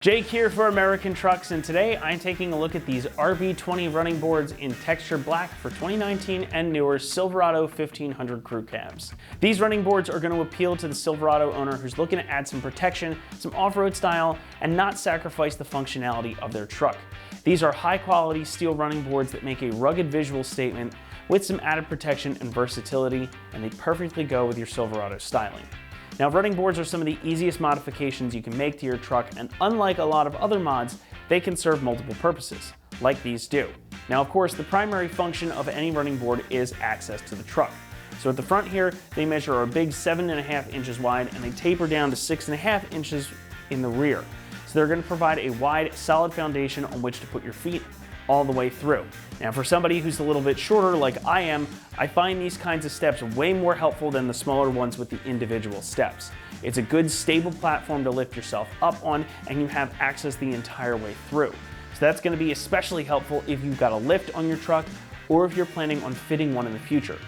Jake here for American Trucks, and today I'm taking a look at these RB20 running boards in texture black for 2019 and newer Silverado 1500 crew cabs. These running boards are going to appeal to the Silverado owner who's looking to add some protection, some off-road style, and not sacrifice the functionality of their truck. These are high-quality steel running boards that make a rugged visual statement with some added protection and versatility, and they perfectly go with your Silverado styling. Now, running boards are some of the easiest modifications you can make to your truck, and unlike a lot of other mods, they can serve multiple purposes, like these do. Now, of course, the primary function of any running board is access to the truck. So at the front here, they measure a big 7.5 inches wide, and they taper down to 6.5 inches in the rear. So they're going to provide a wide, solid foundation on which to put your feet all the way through. Now, for somebody who's a little bit shorter like I am, I find these kinds of steps way more helpful than the smaller ones with the individual steps. It's a good, stable platform to lift yourself up on, and you have access the entire way through. So that's going to be especially helpful if you've got a lift on your truck or if you're planning on fitting one in the future.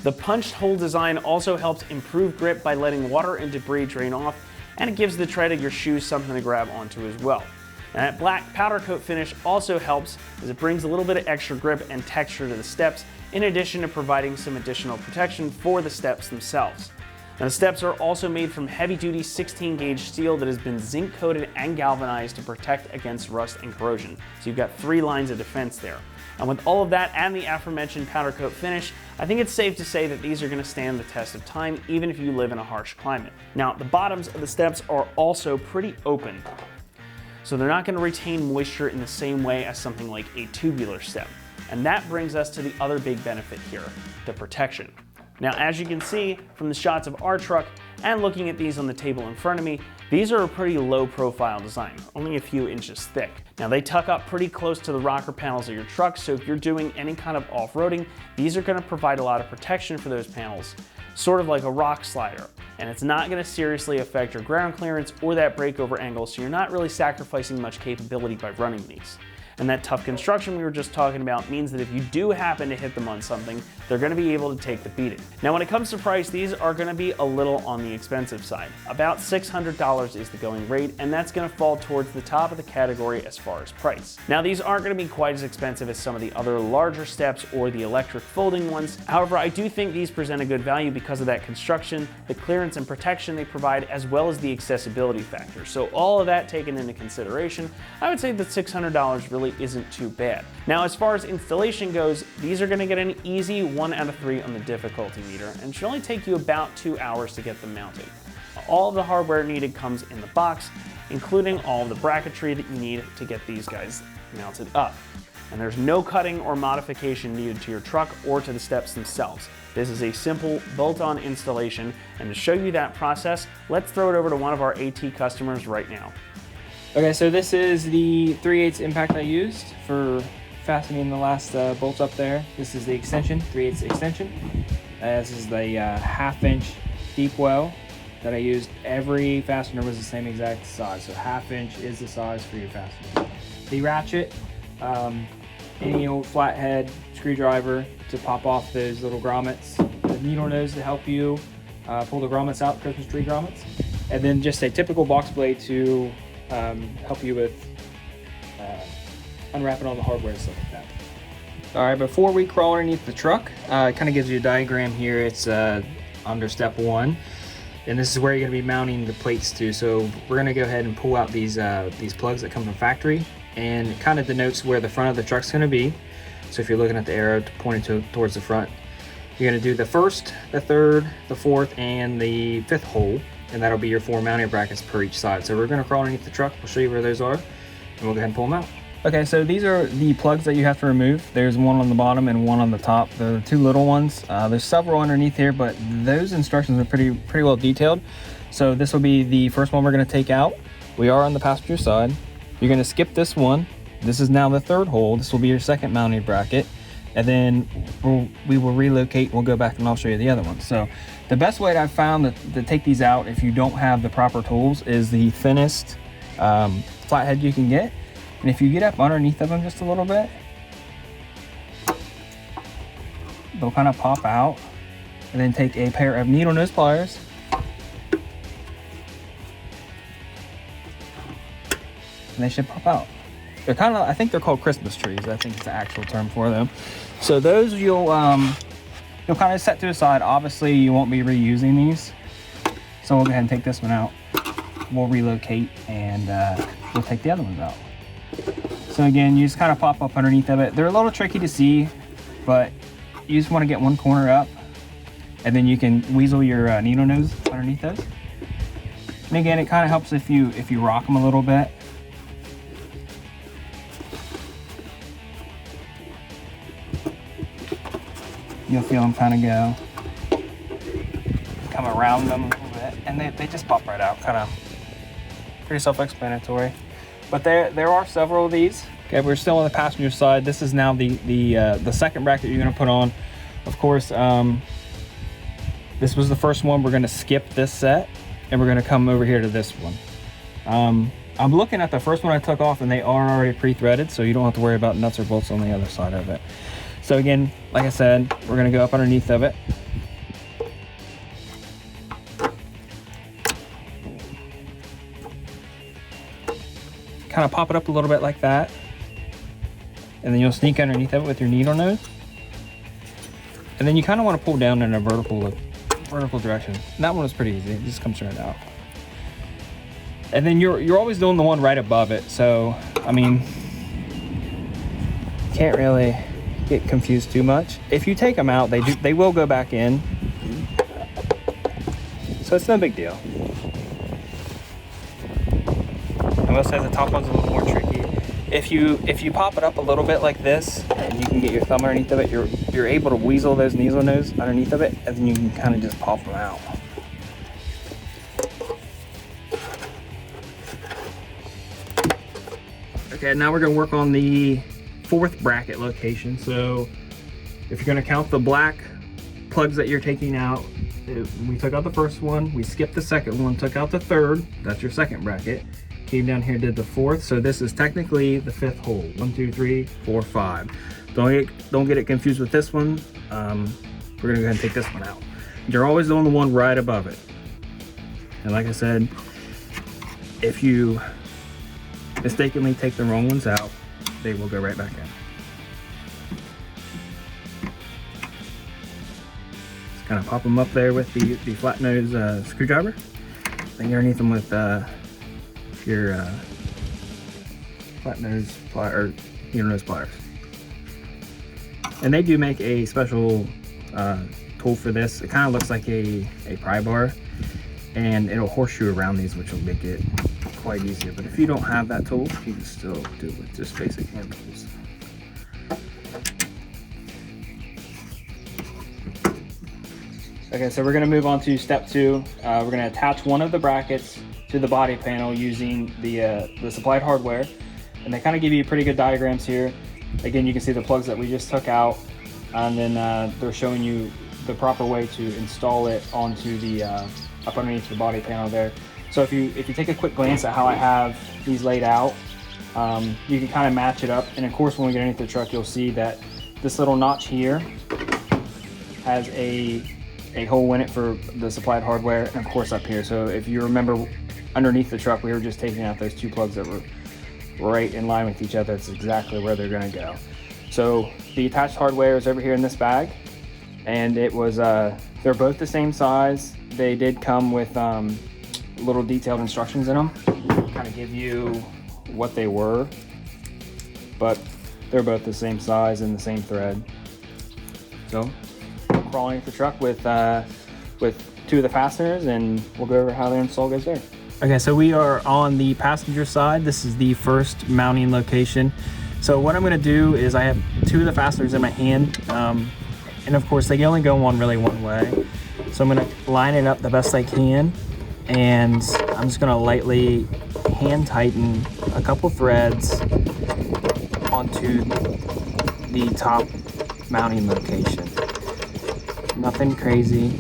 The punched hole design also helps improve grip by letting water and debris drain off, and it gives the tread of your shoes something to grab onto as well. And that black powder coat finish also helps as it brings a little bit of extra grip and texture to the steps, in addition to providing some additional protection for the steps themselves. Now, the steps are also made from heavy-duty 16-gauge steel that has been zinc-coated and galvanized to protect against rust and corrosion. So you've got 3 lines of defense there. And with all of that and the aforementioned powder coat finish, I think it's safe to say that these are going to stand the test of time even if you live in a harsh climate. Now, the bottoms of the steps are also pretty open, so they're not going to retain moisture in the same way as something like a tubular step. And that brings us to the other big benefit here, the protection. Now, as you can see from the shots of our truck and looking at these on the table in front of me, these are a pretty low profile design, only a few inches thick. Now, they tuck up pretty close to the rocker panels of your truck, so if you're doing any kind of off-roading, these are going to provide a lot of protection for those panels, sort of like a rock slider. And it's not going to seriously affect your ground clearance or that breakover angle, so you're not really sacrificing much capability by running these. And that tough construction we were just talking about means that if you do happen to hit them on something, they're going to be able to take the beating. Now, when it comes to price, these are going to be a little on the expensive side. About $600 is the going rate, and that's going to fall towards the top of the category as far as price. Now, these aren't going to be quite as expensive as some of the other larger steps or the electric folding ones. However, I do think these present a good value because of that construction, the clearance and protection they provide, as well as the accessibility factor. So all of that taken into consideration, I would say that $600 really isn't too bad. Now, as far as installation goes, these are going to get an easy 1 out of 3 on the difficulty meter, and should only take you about 2 hours to get them mounted. All of the hardware needed comes in the box, including all of the bracketry that you need to get these guys mounted up. And there's no cutting or modification needed to your truck or to the steps themselves. This is a simple bolt-on installation, and to show you that process, let's throw it over to one of our AT customers right now. Okay, so this is the 3/8 impact I used for fastening the last bolts up there. This is the extension, 3/8 extension. This is the 1/2 inch deep well that I used. Every fastener was the same exact size, so 1/2 inch is the size for your fastener. The ratchet, any old flathead screwdriver to pop off those little grommets. The needle nose to help you pull the grommets out, Christmas tree grommets. And then just a typical box blade to help you with unwrapping all the hardware and stuff like that. All right, before we crawl underneath the truck, it kind of gives you a diagram here. It's under step 1, and this is where you're going to be mounting the plates to. So we're going to go ahead and pull out these plugs that come from factory, and it kind of denotes where the front of the truck's going to be. So if you're looking at the arrow pointing towards the front, you're going to do the 1st, the 3rd, the 4th, and the 5th hole. And that'll be your 4 mounting brackets per each side. So we're going to crawl underneath the truck. We'll show you where those are, and we'll go ahead and pull them out. Okay, so these are the plugs that you have to remove. There's one on the bottom and one on the top. The 2 little ones. There's several underneath here, but those instructions are pretty well detailed. So this will be the first one we're going to take out. We are on the passenger side. You're going to skip this one. This is now the 3rd hole. This will be your 2nd mounting bracket. And then we will relocate. We'll go back and I'll show you the other one. So the best way that I've found to take these out if you don't have the proper tools is the thinnest flathead you can get. And if you get up underneath of them just a little bit, they'll kind of pop out. And then take a pair of needle nose pliers and they should pop out. They're kind of, I think they're called Christmas trees. I think it's the actual term for them. So those you'll kind of set to the side. Obviously you won't be reusing these. So we'll go ahead and take this one out. We'll relocate and we'll take the other ones out. So again, you just kind of pop up underneath of it. They're a little tricky to see, but you just want to get one corner up, and then you can weasel your needle nose underneath those. And again, it kind of helps if you rock them a little bit. You'll feel them kind of go, come around them a little bit, and they just pop right out. Kind of pretty self-explanatory. But there are several of these. Okay, we're still on the passenger side. This is now the second bracket you're gonna put on. Of course, this was the first one. We're gonna skip this set, and we're gonna come over here to this one. I'm looking at the first one I took off, and they are already pre-threaded, so you don't have to worry about nuts or bolts on the other side of it. So again, like I said, we're gonna go up underneath of it. Kind of pop it up a little bit like that, and then you'll sneak underneath of it with your needle nose, and then you kind of want to pull down in a vertical direction. And that one was pretty easy. It just comes right out. And then you're always doing the one right above it, so I mean, can't really get confused too much. If you take them out, they will go back in, so it's no big deal. I will say the top one's a little more tricky. If you pop it up a little bit like this, and you can get your thumb underneath of it, you're able to weasel those needle nose underneath of it, and then you can kind of just pop them out. Okay, now we're gonna work on the fourth bracket location. So if you're gonna count the black plugs that you're taking out, we took out the first one, we skipped the second one, took out the third, that's your second bracket. Came down here, did the fourth, so this is technically the fifth hole. 1, 2, 3, 4, 5. Don't get it confused with this one. We're gonna go ahead and take this one out. You're always doing the one right above it. And like I said, if you mistakenly take the wrong ones out, they will go right back in. Just kind of pop them up there with the flat nose screwdriver. Then underneath them with your flat nose pliers, or needle nose pliers. And they do make a special tool for this. It kind of looks like a pry bar, and it'll horseshoe around these, which will make it quite easier. But if you don't have that tool, you can still do it with just basic hand tools. Okay, so we're gonna move on to step 2. We're gonna attach one of the brackets to the body panel using the supplied hardware, and they kind of give you pretty good diagrams here. Again, you can see the plugs that we just took out, and then they're showing you the proper way to install it onto the up underneath the body panel there. So if you take a quick glance at how I have these laid out, you can kind of match it up. And of course, when we get underneath the truck, you'll see that this little notch here has a hole in it for the supplied hardware, and of course up here. So if you remember, underneath the truck, we were just taking out those 2 plugs that were right in line with each other. That's exactly where they're gonna go. So the attached hardware is over here in this bag, and it was they're both the same size. They did come with little detailed instructions in them, kind of give you what they were, but they're both the same size and the same thread. So we'll crawl underneath the truck with 2 of the fasteners, and we'll go over how their install goes there. Okay, so we are on the passenger side. This is the first mounting location. So what I'm gonna do is I have 2 of the fasteners in my hand, and of course they can only go on really one way. So I'm gonna line it up the best I can, and I'm just gonna lightly hand tighten a couple threads onto the top mounting location. Nothing crazy.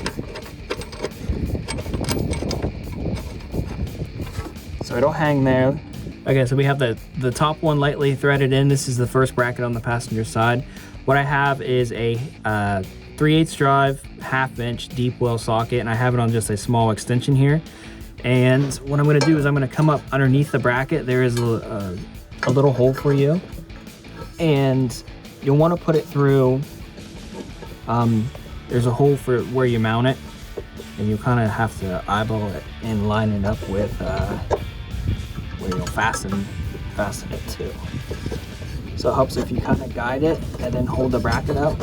So it'll hang there. Okay, so we have the top one lightly threaded in. This is the first bracket on the passenger side. What I have is a 3/8 drive, 1/2 inch deep well socket, and I have it on just a small extension here. And what I'm gonna do is I'm gonna come up underneath the bracket. There is a little hole for you. And you'll wanna put it through, there's a hole for where you mount it. And you kind of have to eyeball it and line it up with where you'll fasten it to. So it helps if you kind of guide it and then hold the bracket up.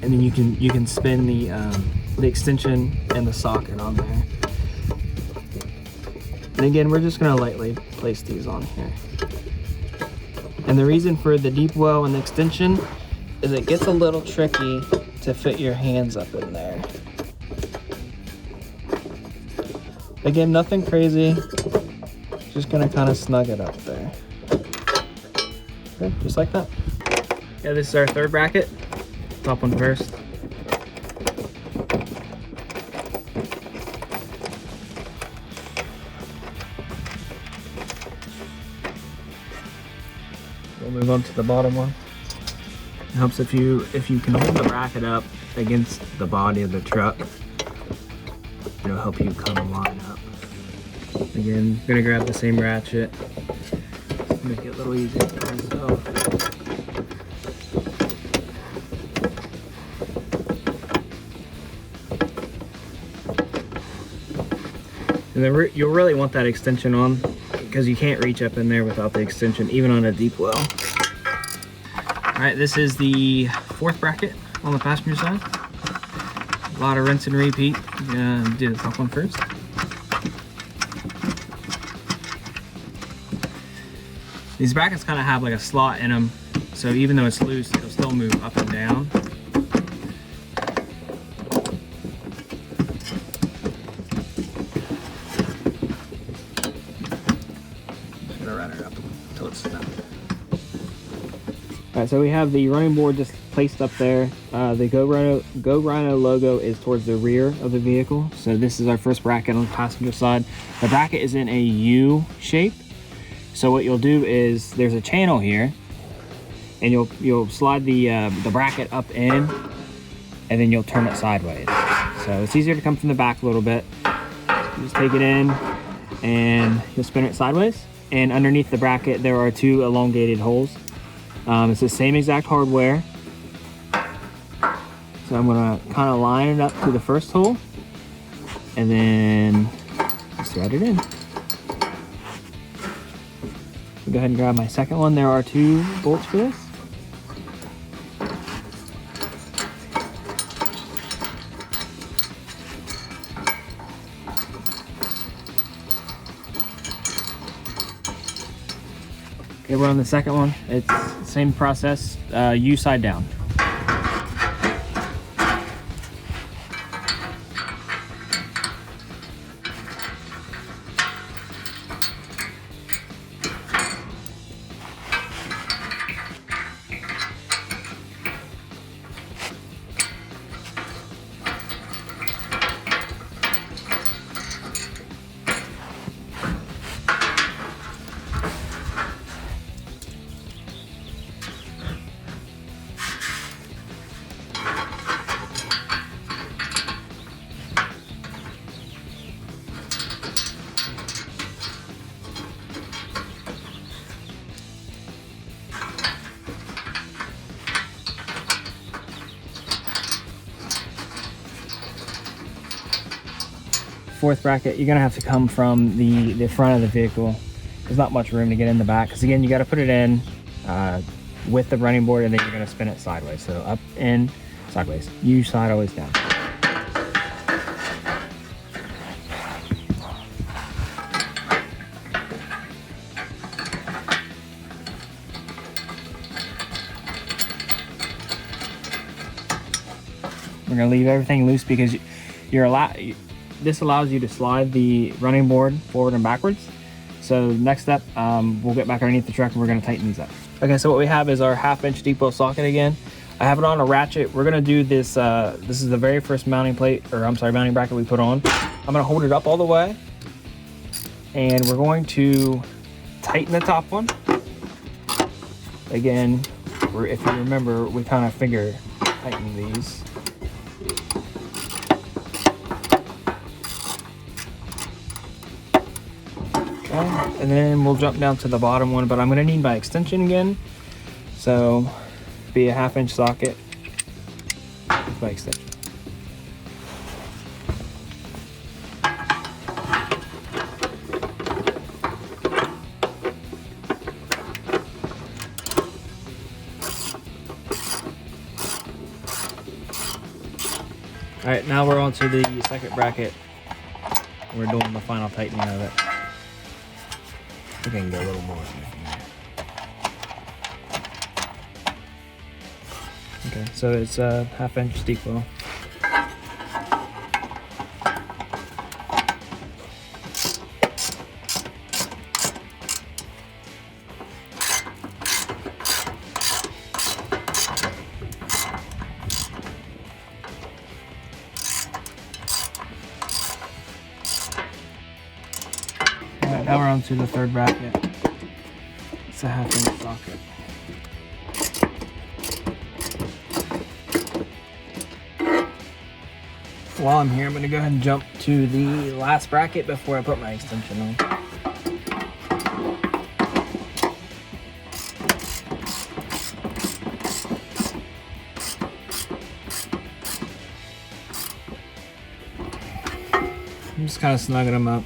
And then you can spin the extension and the socket on there. And again, we're just gonna lightly place these on here. And the reason for the deep well and the extension is it gets a little tricky to fit your hands up in there. Again, nothing crazy. Just gonna kind of snug it up there. Okay, just like that. Yeah, this is our third bracket. Top one first. We'll move on to the bottom one. It helps if you can hold the bracket up against the body of the truck. It'll help you kind of line up. Again, I'm gonna grab the same ratchet. Make it a little easier for myself. And then you'll really want that extension on because you can't reach up in there without the extension, even on a deep well. All right, this is the fourth bracket on the passenger side. A lot of rinse and repeat. I'm gonna do the top one first. These brackets kind of have like a slot in them, so even though it's loose, it'll still move up and down. Just gonna run it up until it's snug. All right, so we have the running board just placed up there. The Go Rhino logo is towards the rear of the vehicle. So this is our first bracket on the passenger side. The bracket is in a U shape. So what you'll do is there's a channel here, and you'll slide the bracket up in, and then you'll turn it sideways. So it's easier to come from the back a little bit. You just take it in, and you'll spin it sideways. And underneath the bracket, there are two elongated holes. It's the same exact hardware. So I'm gonna kind of line it up to the first hole, and then just thread it in. Go ahead and grab my second one. There are two bolts for this. Okay, we're on the second one. It's the same process, U side down. Fourth bracket, you're gonna have to come from the front of the vehicle. There's not much room to get in the back, because again, you got to put it in with the running board, and then you're gonna spin it sideways. So up, in, sideways. U side, always down. We're gonna leave everything loose because this allows you to slide the running board forward and backwards. So next step, we'll get back underneath the truck and we're gonna tighten these up. Okay, so what we have is our 1/2" deep well socket again. I have it on a ratchet. We're gonna do this, this is the very first mounting bracket we put on. I'm gonna hold it up all the way, and we're going to tighten the top one. Again, if you remember, we kind of finger tighten these. Okay, and then we'll jump down to the bottom one, but I'm gonna need my extension again. So, be a 1/2 inch socket with my extension. All right, now we're on to the second bracket. We're doing the final tightening of it. I think I can go a little more. Okay, so it's a 1/2 inch deep well. Alright, now we're on to the third bracket. It's a 1/2 inch socket. While I'm here, I'm going to go ahead and jump to the last bracket before I put my extension on. I'm just kind of snugging them up.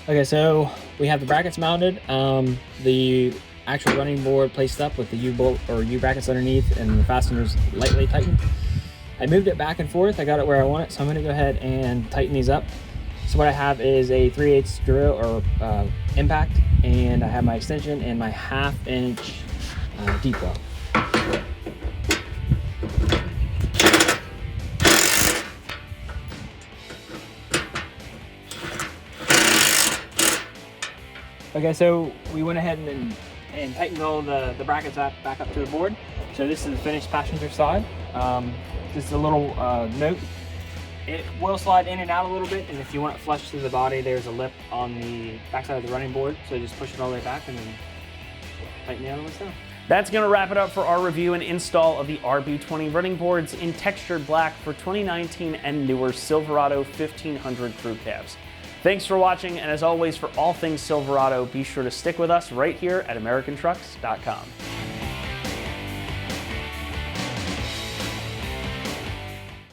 Okay, so we have the brackets mounted, the actual running board placed up with the U-bolt or U-brackets underneath and the fasteners lightly tightened. I moved it back and forth. I got it where I want it, so I'm gonna go ahead and tighten these up. So what I have is a 3/8 drill or impact, and I have my extension and my 1/2 inch deep well. Okay, so we went ahead and tightened all the brackets back up to the board. So this is the finished passenger side. Just a little note. It will slide in and out a little bit, and if you want it flush to the body, there's a lip on the backside of the running board. So just push it all the way back and then tighten the other ones down. That's going to wrap it up for our review and install of the RB20 running boards in textured black for 2019 and newer Silverado 1500 crew cabs. Thanks for watching, and as always, for all things Silverado, be sure to stick with us right here at AmericanTrucks.com.